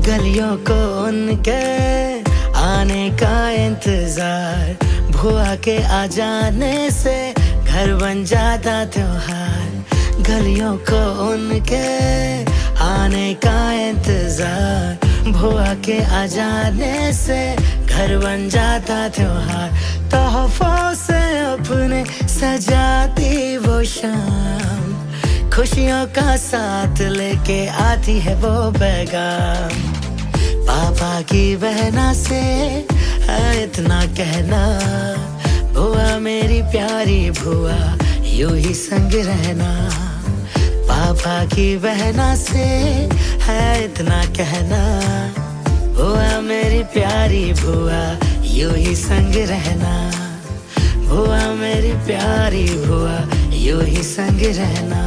गलियों को उनके आने का इंतजार, भुआ के आ जाने से घर बन जाता त्योहार। गलियों को उनके आने का इंतजार, भुआ के आ जाने से घर बन जाता त्योहार। तोहफों से अपने सजाती वो शाम, खुशियों का साथ लेके आती है वो पैगाम। पापा की बहना से है इतना कहना, भुआ मेरी प्यारी भुआ यूं ही संग रहना। पापा की बहना से है इतना कहना, भुआ मेरी प्यारी भुआ यूं ही संग रहना। भुआ मेरी प्यारी भुआ यूं ही संग रहना।